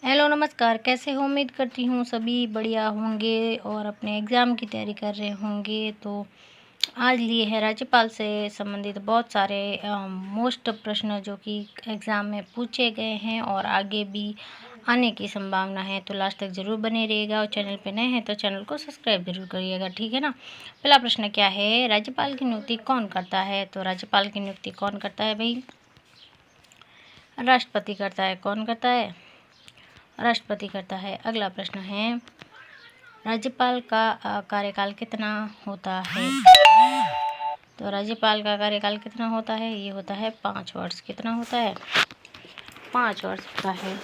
Hello नमस्कार, कैसे हो? उम्मीद करती हूँ सभी बढ़िया होंगे और अपने एग्ज़ाम की तैयारी कर रहे होंगे। तो आज लिए हैं राज्यपाल से संबंधित बहुत सारे मोस्ट प्रश्न जो कि एग्ज़ाम में पूछे गए हैं और आगे भी आने की संभावना है। तो लास्ट तक ज़रूर बने रहिएगा और चैनल पे नए हैं तो चैनल को सब्सक्राइब ज़रूर करिएगा, ठीक है ना। पहला प्रश्न क्या है? राज्यपाल की नियुक्ति कौन करता है? तो राज्यपाल की नियुक्ति कौन करता है भाई? राष्ट्रपति करता है। कौन करता है? राष्ट्रपति करता है। अगला प्रश्न है, राज्यपाल का कार्यकाल कितना होता है? तो राज्यपाल का कार्यकाल कितना होता है? ये होता है 5 वर्ष। कितना होता है? 5 वर्ष होता है।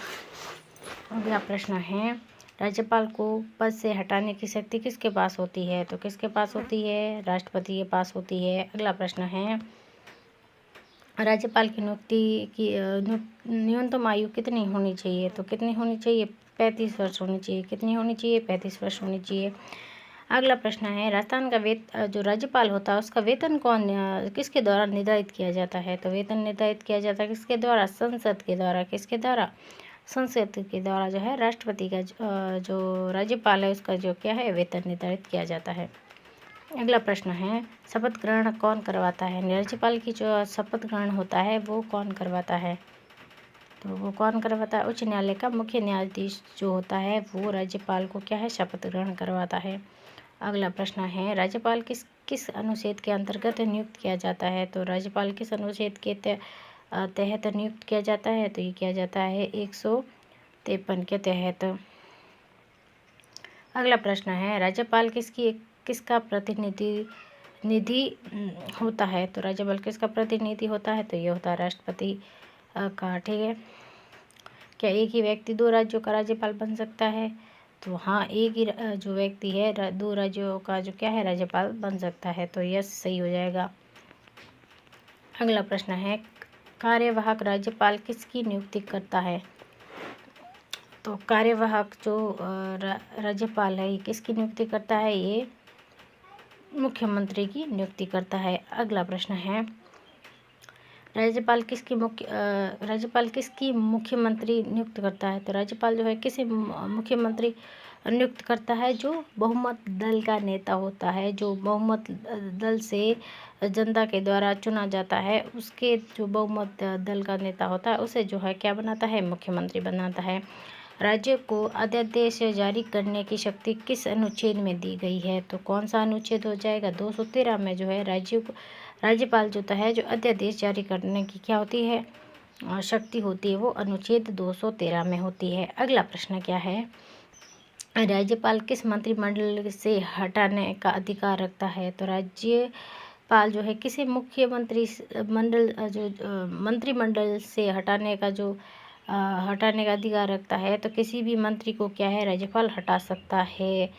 अगला प्रश्न है, राज्यपाल को पद से हटाने की शक्ति किसके पास होती है? तो किसके पास होती है? राष्ट्रपति के पास होती है। अगला प्रश्न है, राज्यपाल की नियुक्ति की न्यूनतम आयु कितनी होनी चाहिए? तो कितनी होनी चाहिए? 35 वर्ष होनी चाहिए। कितनी होनी चाहिए? 35 वर्ष होनी चाहिए। अगला प्रश्न है, राजस्थान का जो राज्यपाल होता है उसका वेतन किसके द्वारा निर्धारित किया जाता है? तो वेतन निर्धारित किया जाता है किसके द्वारा? संसद के द्वारा। किसके द्वारा? संसद के द्वारा जो है राष्ट्रपति का जो राज्यपाल है उसका जो क्या है वेतन निर्धारित किया जाता है। अगला प्रश्न है, शपथ ग्रहण कौन करवाता है? राज्यपाल की जो शपथ ग्रहण होता है वो कौन करवाता है? तो वो कौन करवाता है? उच्च न्यायालय का मुख्य न्यायाधीश जो होता है वो राज्यपाल को क्या है शपथ ग्रहण करवाता है। अगला प्रश्न है, राज्यपाल किस किस अनुच्छेद के अंतर्गत नियुक्त किया जाता है? तो राज्यपाल किस अनुच्छेद के तहत नियुक्त किया जाता है? तो ये किया जाता है 153 के तहत। अगला प्रश्न है, राज्यपाल किसका निधि होता है? तो राज्यपाल किसका प्रतिनिधि होता है? तो ये होता है राष्ट्रपति का, ठीक है। क्या एक ही व्यक्ति 2 राज्यों का राज्यपाल बन सकता है? तो हाँ, एक ही जो व्यक्ति है 2 राज्यों का जो क्या है राज्यपाल बन सकता है। तो यस सही हो जाएगा। अगला प्रश्न है, कार्यवाहक राज्यपाल किसकी नियुक्ति करता है? तो कार्यवाहक जो राज्यपाल है ये किसकी नियुक्ति करता है? ये मुख्यमंत्री की नियुक्ति करता है। अगला प्रश्न है, राज्यपाल किसकी मुख्यमंत्री नियुक्त करता है? तो राज्यपाल जो है किसे मुख्यमंत्री नियुक्त करता है? जो बहुमत दल का नेता होता है, जो बहुमत दल से जनता के द्वारा चुना जाता है, उसके जो बहुमत दल का नेता होता है उसे जो है क्या बनाता है? मुख्यमंत्री बनाता है। राज्य को अध्यादेश जारी करने की शक्ति किस अनुच्छेद में दी गई है? तो कौन सा अनुच्छेद हो जाएगा? 213 में जो है राज्यपाल जो है जो अध्यादेश जारी करने की क्या होती है शक्ति होती है वो अनुच्छेद 213 में होती है। अगला प्रश्न क्या है, राज्यपाल किस मंत्रिमंडल से हटाने का अधिकार रखता है? तो राज्यपाल जो है किसी मंत्रिमंडल से हटाने का अधिकार रखता है। तो किसी भी मंत्री को क्या है राज्यपाल हटा सकता है,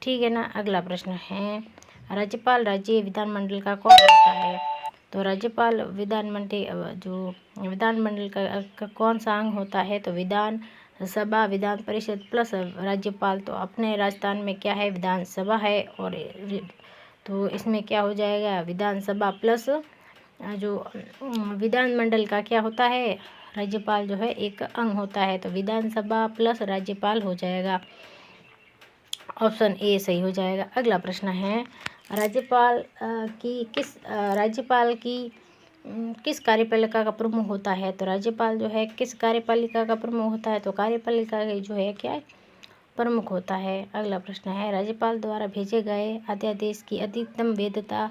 ठीक है ना। अगला प्रश्न है, राज्यपाल राज्य विधानमंडल का कौन होता है? तो राज्यपाल विधानमंडल का कौन सा अंग होता है? तो विधान सभा, विधान परिषद प्लस राज्यपाल। तो अपने राजस्थान में क्या है? विधानसभा है और तो इसमें क्या हो जाएगा? विधानसभा प्लस जो विधानमंडल का क्या होता है? राज्यपाल जो है एक अंग होता है। तो विधानसभा प्लस राज्यपाल हो जाएगा। ऑप्शन ए सही हो जाएगा। अगला प्रश्न है, राज्यपाल की किस कार्यपालिका का प्रमुख होता है? तो राज्यपाल जो है किस कार्यपालिका का प्रमुख होता है? तो कार्यपालिका जो है क्या है? प्रमुख होता है। अगला प्रश्न है, राज्यपाल द्वारा भेजे गए अध्यादेश की अधिकतम वैधता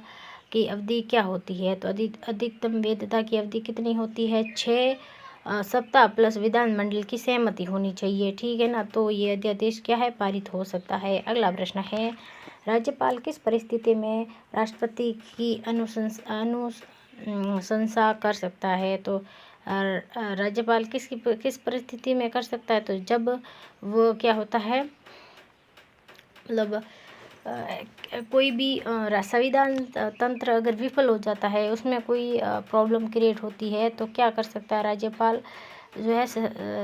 की अवधि क्या होती है? तो अधिकतम वैधता की अवधि कितनी होती है? 6 सप्ताह प्लस विधानमंडल की सहमति होनी चाहिए, ठीक है ना। तो ये अध्यादेश क्या है? पारित हो सकता है। अगला प्रश्न है, राज्यपाल किस परिस्थिति में राष्ट्रपति की अनुशंसा कर सकता है? तो राज्यपाल किस परिस्थिति में कर सकता है? तो जब वो क्या होता है मतलब कोई भी संविधान तंत्र अगर विफल हो जाता है, उसमें कोई प्रॉब्लम क्रिएट होती है तो क्या कर सकता है राज्यपाल जो है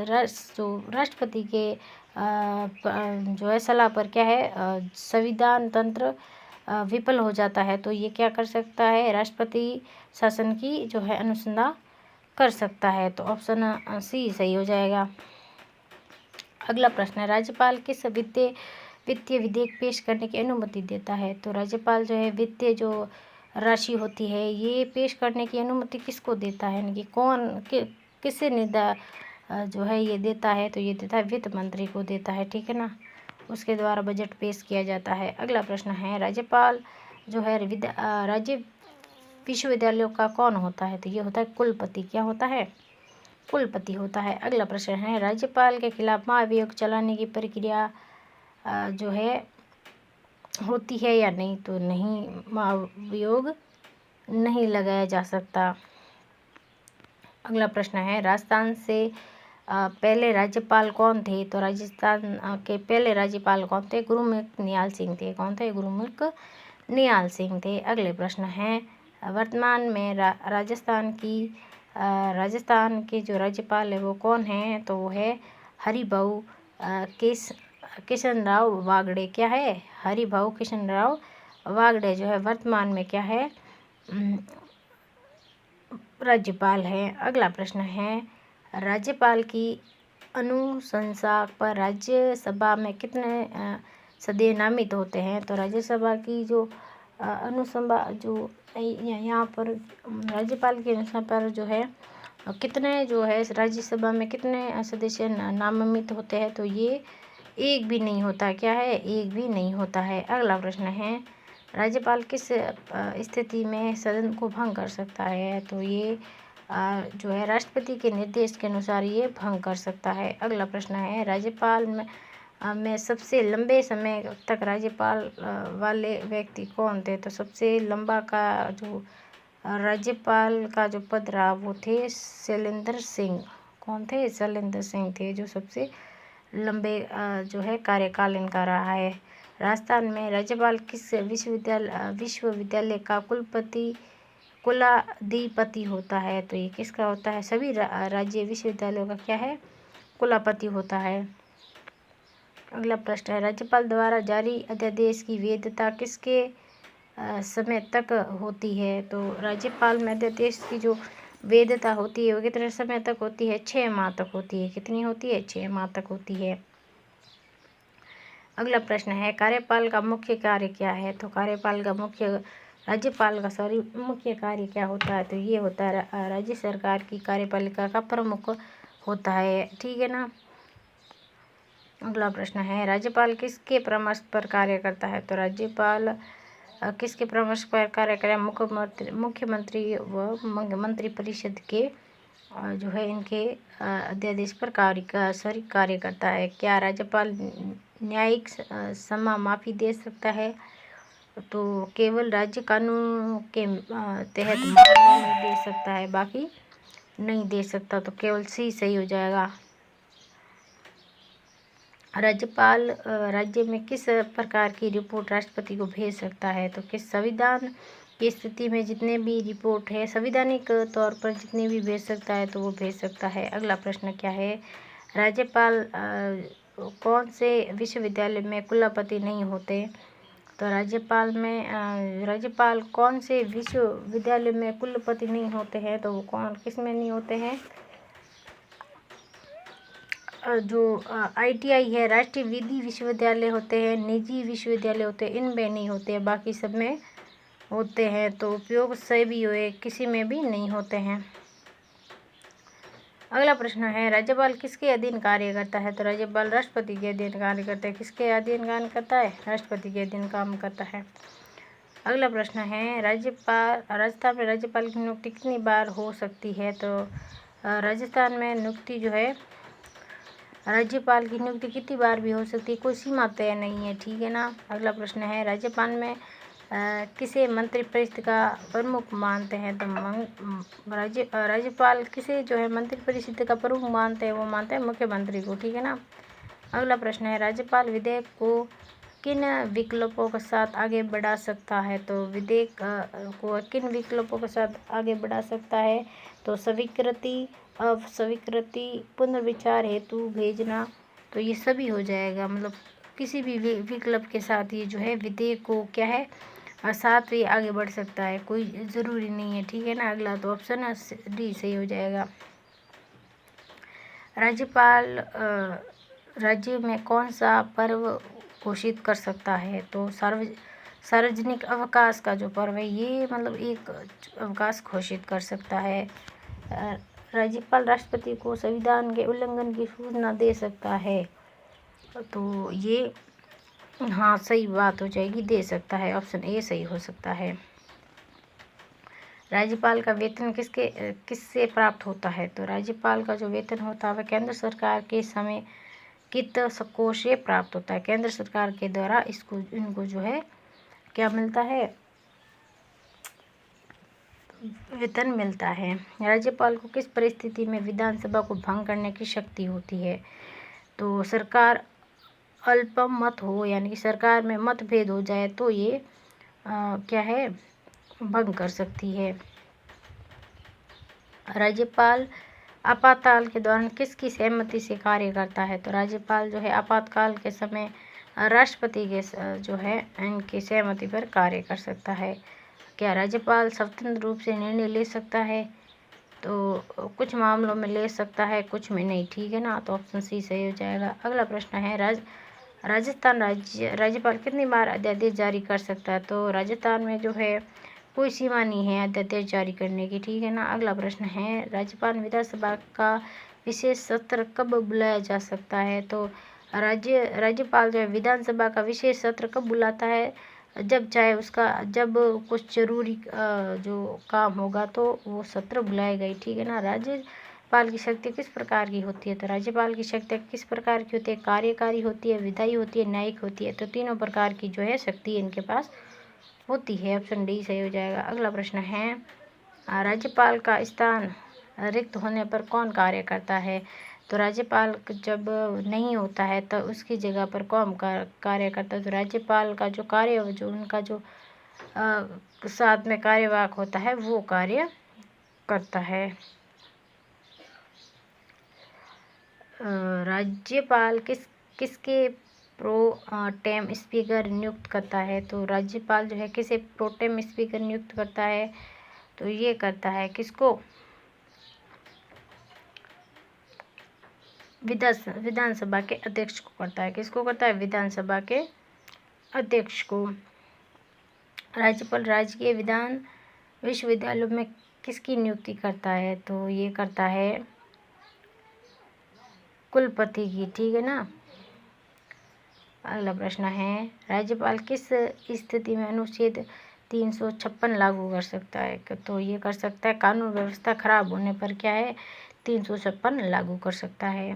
राष्ट्रपति के जो है सलाह पर क्या है संविधान तंत्र विफल हो जाता है तो ये क्या कर सकता है? राष्ट्रपति शासन की जो है अनुसंधान कर सकता है। तो ऑप्शन सी सही हो जाएगा। अगला प्रश्न है, राज्यपाल किस वित्तीय विधेयक पेश करने की अनुमति देता है? तो राज्यपाल जो है वित्तीय जो राशि होती है ये पेश करने की अनुमति किसको देता है, यानी कि किसे जो है ये देता है? तो ये देता है वित्त मंत्री को देता है, ठीक है ना। उसके द्वारा बजट पेश किया जाता है। अगला प्रश्न है, राज्यपाल जो है राज्य विश्वविद्यालयों का कौन होता है? तो ये होता है कुलपति। क्या होता है? कुलपति होता है। अगला प्रश्न है, राज्यपाल के खिलाफ महाभियोग चलाने की प्रक्रिया जो है होती है या नहीं? तो नहीं, महाभियोग नहीं लगाया जा सकता। अगला प्रश्न है, राजस्थान से पहले राज्यपाल कौन थे? तो राजस्थान के पहले राज्यपाल कौन थे? गुरुमुख निहाल सिंह थे। कौन थे? गुरुमुख निहाल सिंह थे। अगले प्रश्न है, वर्तमान में राजस्थान के जो राज्यपाल है वो कौन है? तो वो है हरिभाऊ किशनराव वागड़े। क्या है? हरिभाऊ किशनराव वागड़े जो है वर्तमान में क्या है? राज्यपाल है। अगला प्रश्न है, राज्यपाल की अनुशंसा पर राज्यसभा में कितने सदस्य नामित होते हैं? तो राज्यसभा की जो अनुशंसा जो यहाँ पर राज्यपाल की अनुशंसा पर जो है कितने जो है राज्यसभा में कितने सदस्य नामित होते हैं? तो ये एक भी नहीं होता। क्या है? एक भी नहीं होता है। अगला प्रश्न है, राज्यपाल किस स्थिति में सदन को भंग कर सकता है? तो ये जो है राष्ट्रपति के निर्देश के अनुसार ये भंग कर सकता है। अगला प्रश्न है, राज्यपाल में सबसे लंबे समय तक राज्यपाल वाले व्यक्ति कौन थे? तो सबसे लंबा का जो राज्यपाल का जो पद रहा वो थे शैलेंद्र सिंह। कौन थे? शैलेंद्र सिंह थे जो सबसे लंबे जो है कार्यकाल इनका रहा है। राजस्थान में राज्यपाल किस विश्वविद्यालय का कुलाधिपति होता है? तो ये किसका होता है? सभी राज्य विश्वविद्यालयों का क्या है? कुलापति होता है। अगला प्रश्न है, राज्यपाल द्वारा जारी अध्यादेश की वैधता किसके समय तक होती है? तो राज्यपाल में अध्यादेश की जो वैधता होती है वो कितने समय तक होती है? 6 माह तक होती है। कितनी होती है? 6 माह तक होती है। अगला प्रश्न है, कार्यपाल का मुख्य कार्य क्या है? तो राज्यपाल का मुख्य कार्य क्या होता है? तो ये होता है राज्य सरकार की कार्यपालिका का प्रमुख होता है, ठीक है ना। अगला प्रश्न है, राज्यपाल किसके परामर्श पर कार्य करता है? तो राज्यपाल किसके परामर्श पर कार्य करें? मुख्यमंत्री व मंत्री परिषद के जो है इनके अध्यादेश पर कार्य करता है। क्या राज्यपाल न्यायिक क्षमा माफी दे सकता है? तो केवल राज्य कानून के तहत मामलों में दे सकता है, बाकी नहीं दे सकता। तो केवल सी सही हो जाएगा। राज्यपाल राज्य में किस प्रकार की रिपोर्ट राष्ट्रपति को भेज सकता है? तो किस संविधान की स्थिति में जितने भी रिपोर्ट है संवैधानिक तौर पर जितने भी भेज सकता है तो वो भेज सकता है। अगला प्रश्न क्या है, राज्यपाल कौन से विश्वविद्यालय में कुलपति नहीं होते? तो राज्यपाल कौन से विश्वविद्यालय में कुलपति नहीं होते हैं? तो वो किस में नहीं होते हैं? जो ITI है, राष्ट्रीय विधि विश्वविद्यालय होते हैं, निजी विश्वविद्यालय होते हैं, इनमें नहीं होते हैं, बाकी सब में होते हैं। तो उपयोग से भी हुए किसी में भी नहीं होते हैं। अगला प्रश्न है, राज्यपाल किसके अधीन कार्य करता है? तो राज्यपाल राष्ट्रपति के अधीन कार्य करता है। किसके अधीन कार्य करता है? राष्ट्रपति के अधीन काम करता है। अगला प्रश्न है, राजस्थान में राज्यपाल की नियुक्ति कितनी बार हो सकती है? तो राजस्थान में नियुक्ति जो है राज्यपाल की नियुक्ति कितनी बार भी हो सकती है, कोई सीमा तय नहीं है, ठीक है ना। अगला प्रश्न है, राज्यपाल में किसे मंत्रिपरिषद का प्रमुख मानते हैं? तो राज्यपाल किसे जो है मंत्रिपरिषद का प्रमुख मानते हैं? वो मानते हैं मुख्यमंत्री को, ठीक है ना। अगला प्रश्न है, राज्यपाल विधेयक को किन विकल्पों के साथ आगे बढ़ा सकता है? तो विधेयक को किन विकल्पों के साथ आगे बढ़ा सकता है? तो स्वीकृति, अस्वीकृति, पुनर्विचार हेतु भेजना, तो ये सभी हो जाएगा। मतलब किसी भी विकल्प के साथ ये जो है विधेयक को क्या है साथ भी आगे बढ़ सकता है, कोई ज़रूरी नहीं है, ठीक है ना। अगला तो ऑप्शन डी सही हो जाएगा। राज्यपाल राज्य में कौन सा पर्व घोषित कर सकता है? तो सार्वजनिक अवकाश का जो पर्व है ये मतलब एक अवकाश घोषित कर सकता है। राज्यपाल राष्ट्रपति को संविधान के उल्लंघन की सूचना दे सकता है। तो ये हाँ सही बात हो जाएगी, दे सकता है। ऑप्शन ए सही हो सकता है। राज्यपाल का वेतन किससे प्राप्त होता है? तो राज्यपाल का जो वेतन होता है वह केंद्र सरकार के समेकित कोष से प्राप्त होता है। केंद्र सरकार के द्वारा इनको जो है क्या मिलता है? वेतन मिलता है। राज्यपाल को किस परिस्थिति में विधानसभा को भंग करने की शक्ति होती है? तो सरकार अल्पमत हो, यानी कि सरकार में मतभेद हो जाए तो ये क्या है, भंग कर सकती है। राज्यपाल आपातकाल के दौरान किसकी सहमति से कार्य करता है? तो राज्यपाल जो है आपातकाल के समय राष्ट्रपति के जो है इनकी सहमति पर कार्य कर सकता है। क्या राज्यपाल स्वतंत्र रूप से निर्णय ले सकता है? तो कुछ मामलों में ले सकता है, कुछ में नहीं, ठीक है ना। तो ऑप्शन सी सही हो जाएगा। अगला प्रश्न है राजस्थान राज्यपाल कितनी बार अध्यादेश जारी कर सकता है? तो राजस्थान में जो है कोई सीमा नहीं है अध्यादेश जारी करने की, ठीक है ना। अगला प्रश्न है राज्यपाल विधानसभा का विशेष सत्र कब बुलाया जा सकता है? तो राज्यपाल जो है विधानसभा का विशेष सत्र कब बुलाता है? जब चाहे उसका, जब कुछ जरूरी जो काम होगा तो वो सत्र बुलाएगा ही, ठीक है ना। राज्यपाल की शक्ति किस प्रकार की होती है? तो राज्यपाल की शक्ति किस प्रकार की होती है? कार्यकारी होती है, विधायी होती है, न्यायिक होती है। तो तीनों प्रकार की जो है शक्ति इनके पास होती है। ऑप्शन डी सही हो जाएगा। अगला प्रश्न है राज्यपाल का स्थान रिक्त होने पर कौन कार्य करता है? तो राज्यपाल जब नहीं होता है तो उसकी जगह पर कौन कार्य करता है? तो राज्यपाल का जो कार्य, जो उनका जो साथ में कार्यवाहक होता है वो कार्य करता है। राज्यपाल किसके प्रो टेम स्पीकर नियुक्त करता है? तो राज्यपाल जो है किसे प्रो टेम स्पीकर नियुक्त करता है? तो ये करता है किसको? विधानसभा के अध्यक्ष को करता है। किसको करता है? विधानसभा के अध्यक्ष को। राज्यपाल राजकीय विश्वविद्यालयों में किसकी नियुक्ति करता है? तो ये करता है कुलपति की, ठीक है ना। अगला प्रश्न है राज्यपाल किस स्थिति में अनुच्छेद 356 लागू कर सकता है? तो ये कर सकता है कानून व्यवस्था खराब होने पर क्या है, 356 लागू कर सकता है।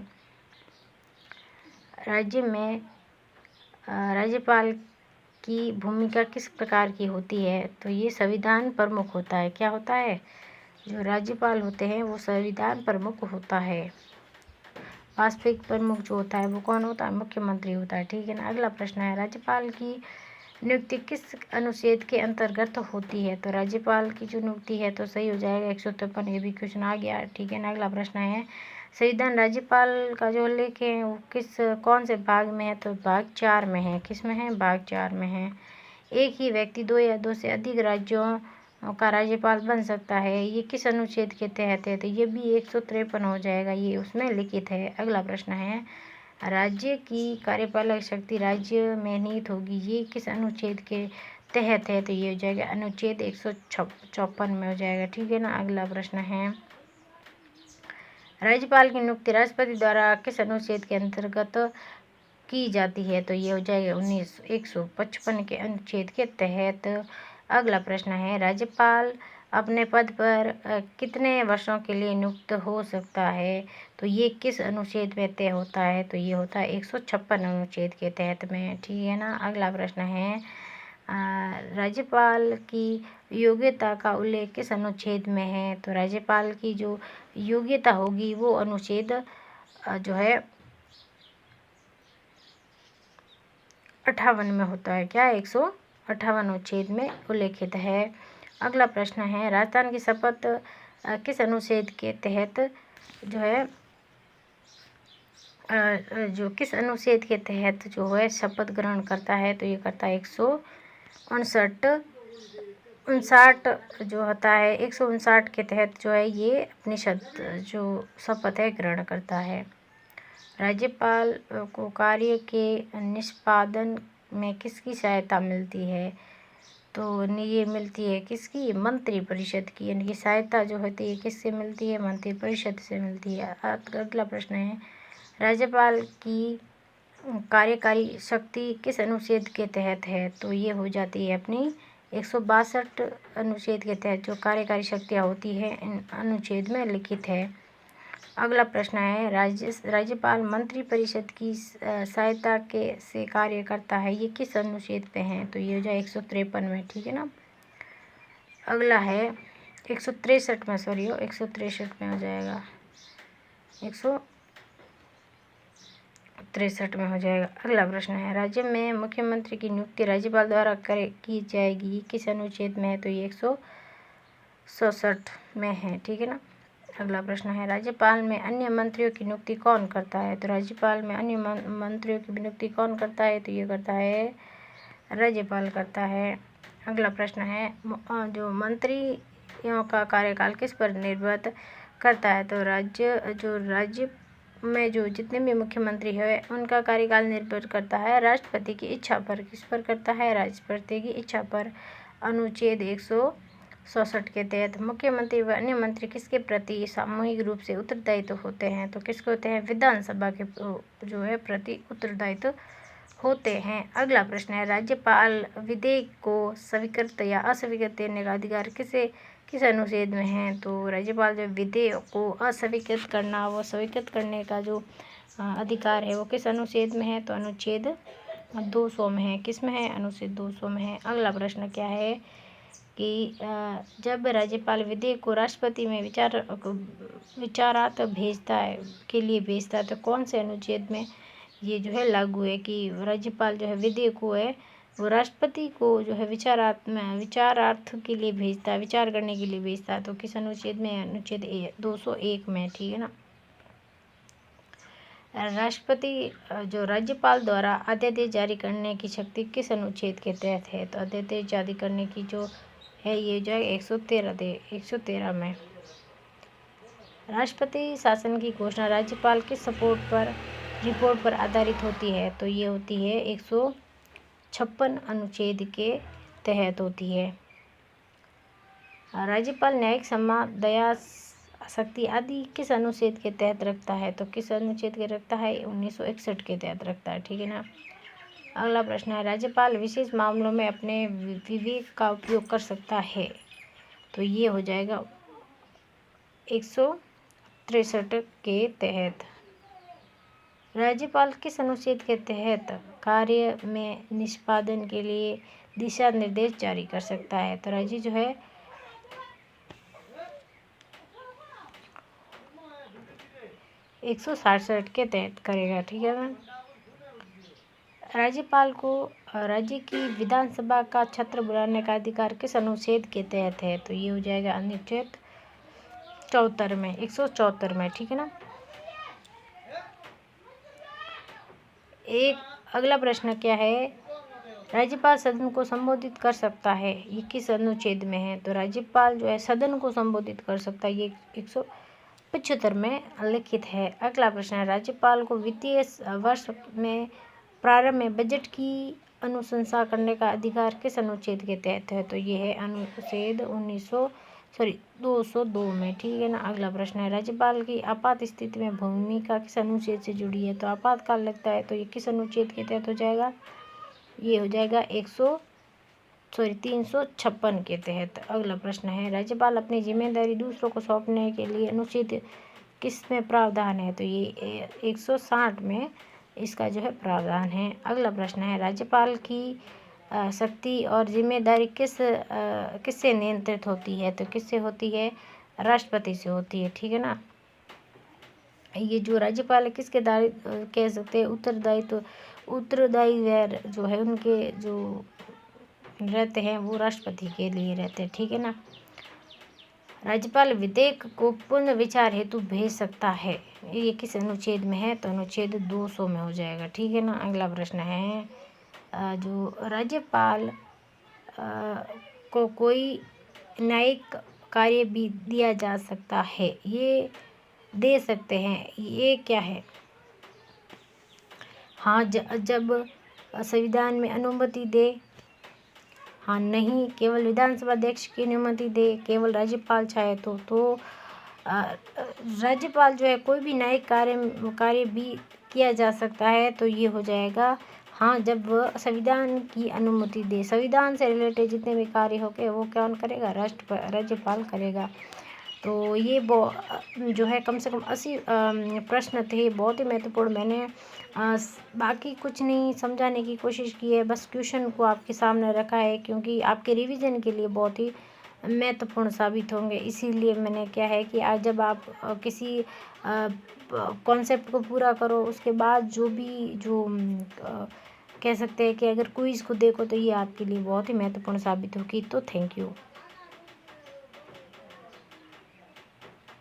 राज्य में राज्यपाल की भूमिका किस प्रकार की होती है? तो ये संविधान प्रमुख होता है। क्या होता है? जो राज्यपाल होते हैं वो संविधान प्रमुख होता है। वास्तविक प्रमुख जो होता है वो कौन होता है? मुख्यमंत्री होता है, ठीक है ना। अगला प्रश्न है राज्यपाल की नियुक्ति किस अनुच्छेद के अंतर्गत होती है? तो राज्यपाल की जो नियुक्ति है तो सही हो जाएगा 153। ये भी क्वेश्चन आ गया, ठीक है ना। अगला प्रश्न है संविधान राज्यपाल का जो उल्लेख है वो कौन से भाग में है? तो भाग 4 में है। किस में है? भाग 4 में है। एक ही व्यक्ति 2 या 2 से अधिक राज्यों का राज्यपाल बन सकता है, ये किस अनुच्छेद के तहत है? तो ये भी 153 हो जाएगा, ये उसमें लिखित है। अगला प्रश्न है राज्य की कार्यपालक शक्ति राज्य में निहित होगी, ये किस अनुच्छेद के तहत है? तो ये हो जाएगा अनुच्छेद 154 में हो जाएगा, ठीक है ना। अगला प्रश्न है राज्यपाल की नियुक्ति राष्ट्रपति द्वारा किस अनुच्छेद के अंतर्गत की जाती है? तो ये हो जाएगा 155 के अनुच्छेद के तहत। अगला प्रश्न है राज्यपाल अपने पद पर कितने वर्षों के लिए नियुक्त हो सकता है? तो ये किस अनुच्छेद में तय होता है? तो ये होता है 156 अनुच्छेद के तहत में, ठीक है ना। अगला प्रश्न है राज्यपाल की योग्यता का उल्लेख किस अनुच्छेद में है? तो राज्यपाल की जो योग्यता होगी वो अनुच्छेद जो है 58 में होता है। क्या 158 अनुच्छेद में उल्लेखित है। अगला प्रश्न है राजस्थान की शपथ किस अनुच्छेद के तहत जो है किस अनुच्छेद के तहत जो है शपथ ग्रहण करता है? तो ये करता है 159 जो होता है 159 के तहत जो है ये अपनी जो शपथ है ग्रहण करता है। राज्यपाल को कार्य के निष्पादन में किसकी सहायता मिलती है? तो ये मिलती है किसकी? मंत्री परिषद की। यानी कि सहायता जो होती है किससे मिलती है? मंत्री परिषद से मिलती है। अगला प्रश्न है, राज्यपाल की कार्यकारी शक्ति किस अनुच्छेद के तहत है? तो ये हो जाती है अपनी 162 अनुच्छेद के तहत जो कार्यकारी शक्तियाँ होती है इन अनुच्छेद में लिखित है। अगला प्रश्न है, राज्यपाल मंत्री परिषद की सहायता के से कार्य करता है, ये किस अनुच्छेद पे है? तो ये हो जाए 153 में, ठीक है ना। अगला है 163 में, 163 में हो जाएगा, 163 में हो जाएगा। अगला प्रश्न है, राज्य में मुख्यमंत्री की नियुक्ति राज्यपाल द्वारा की जाएगी, किस अनुच्छेद में है? तो ये 167 में है, ठीक है ना। अगला प्रश्न है, राज्यपाल में अन्य मंत्रियों की नियुक्ति कौन करता है? तो राज्यपाल में अन्य मंत्रियों की नियुक्ति कौन करता है? तो ये करता है राज्यपाल करता है। अगला प्रश्न है, जो मंत्रियों का कार्यकाल किस पर निर्भर करता है? तो राज्य में जो जितने भी मुख्यमंत्री है उनका कार्यकाल निर्भर करता है राष्ट्रपति की इच्छा पर। किस पर करता है? राष्ट्रपति की इच्छा पर। अनुच्छेद 167 के तहत मुख्यमंत्री व अन्य मंत्री किसके प्रति सामूहिक रूप से उत्तरदायित्व होते हैं? तो किसके होते हैं? विधानसभा के जो है प्रति उत्तरदायित्व होते हैं। अगला प्रश्न है, राज्यपाल विधेयक को स्वीकृत या अस्वीकृत देने का अधिकार किस अनुच्छेद में है? तो राज्यपाल जो विधेयक को अस्वीकृत करना व स्वीकृत करने का जो अधिकार है वो किस अनुच्छेद में है? तो अनुच्छेद 200 में है। किस में है? अनुच्छेद 200 में है। अगला प्रश्न क्या है कि जब राज्यपाल विधेयक को राष्ट्रपति में विचारार्थ भेजता है तो कौन से अनुच्छेद में ये जो है लागू है कि राज्यपाल जो है विधेयक को है वो राष्ट्रपति को जो है विचारार्थ के लिए भेजता है, विचार करने के लिए भेजता है। तो किस अनुच्छेद में? अनुच्छेद 201 में, ठीक है ना। राष्ट्रपति जो राज्यपाल द्वारा अध्यादेश जारी करने की शक्ति किस अनुच्छेद के तहत है? तो अध्यादेश जारी करने की जो है ये जो है 113 में। राष्ट्रपति शासन की घोषणा राज्यपाल किस रिपोर्ट पर आधारित होती है? तो ये होती है 156 अनुच्छेद के तहत होती है। राज्यपाल न्यायिक सम्मान, दया, शक्ति आदि किस अनुच्छेद के तहत रखता है? तो किस अनुच्छेद के रखता है? 1961 के तहत रखता है, ठीक है ना। अगला प्रश्न है, राज्यपाल विशेष मामलों में अपने विवेक का उपयोग कर सकता है? तो ये हो जाएगा 163 के तहत। राज्यपाल किस अनुच्छेद के तहत कार्य में निष्पादन के लिए दिशा निर्देश जारी कर सकता है? तो राज्य जो है 167 के तहत करेगा, ठीक है ना। राज्यपाल को राज्य की विधानसभा का छत्र बुलाने का अधिकार किस अनुच्छेद के तहत है? तो ये हो जाएगा अनुच्छेद 74 में, 174 में, ठीक है ना। अगला प्रश्न क्या है, राज्यपाल सदन को संबोधित कर सकता है, ये किस अनुच्छेद में है? तो राज्यपाल जो है सदन को संबोधित कर सकता है, ये 175 में लिखित है। अगला प्रश्न है, राज्यपाल को वित्तीय वर्ष में प्रारंभ में बजट की अनुशंसा करने का अधिकार किस अनुच्छेद के तहत है? तो ये है अनुच्छेद 202 में, ठीक है ना। अगला प्रश्न है, राज्यपाल की आपात स्थिति में भूमिका किस अनुच्छेद से जुड़ी है? तो आपातकाल लगता है तो ये किस अनुच्छेद के तहत हो जाएगा? ये हो जाएगा 356 के तहत। अगला प्रश्न है, राज्यपाल अपनी जिम्मेदारी दूसरों को सौंपने के लिए अनुच्छेद किस में प्रावधान है? तो ये 160 में इसका जो है प्रावधान है। अगला प्रश्न है, राज्यपाल की शक्ति और जिम्मेदारी किससे नियंत्रित होती है? तो किससे होती है? राष्ट्रपति से होती है, ठीक है ना। ये जो राज्यपाल है किसके कह सकते हैं उत्तरदायी जो है उनके जो रहते हैं वो राष्ट्रपति के लिए रहते हैं, ठीक है ना। राज्यपाल विधेयक को पुनः विचार हेतु भेज सकता है, ये किस अनुच्छेद में है? तो अनुच्छेद 200 में हो जाएगा, ठीक है ना। अगला प्रश्न है, जो राज्यपाल को कोई न्यायिक कार्य भी दिया जा सकता है, ये दे सकते हैं, ये क्या है? हाँ जब संविधान में अनुमति दे। हाँ नहीं, केवल विधानसभा अध्यक्ष की अनुमति दे, केवल राज्यपाल चाहे तो राज्यपाल जो है कोई भी नए कार्य भी किया जा सकता है, तो ये हो जाएगा हाँ जब वह संविधान की अनुमति दे। संविधान से रिलेटेड जितने भी कार्य हो गए वो कौन करेगा? राज्यपाल करेगा। तो ये जो है कम से कम 80 प्रश्न थे, बहुत ही महत्वपूर्ण। मैंने बाकी कुछ नहीं समझाने की कोशिश की है, बस क्वेश्चन को आपके सामने रखा है क्योंकि आपके रिवीजन के लिए बहुत ही महत्वपूर्ण साबित होंगे। इसीलिए मैंने क्या है कि आज जब आप किसी कॉन्सेप्ट को पूरा करो, उसके बाद जो कह सकते हैं कि अगर क्विज़ को देखो तो ये आपके लिए बहुत ही महत्वपूर्ण साबित होगी। तो थैंक यू।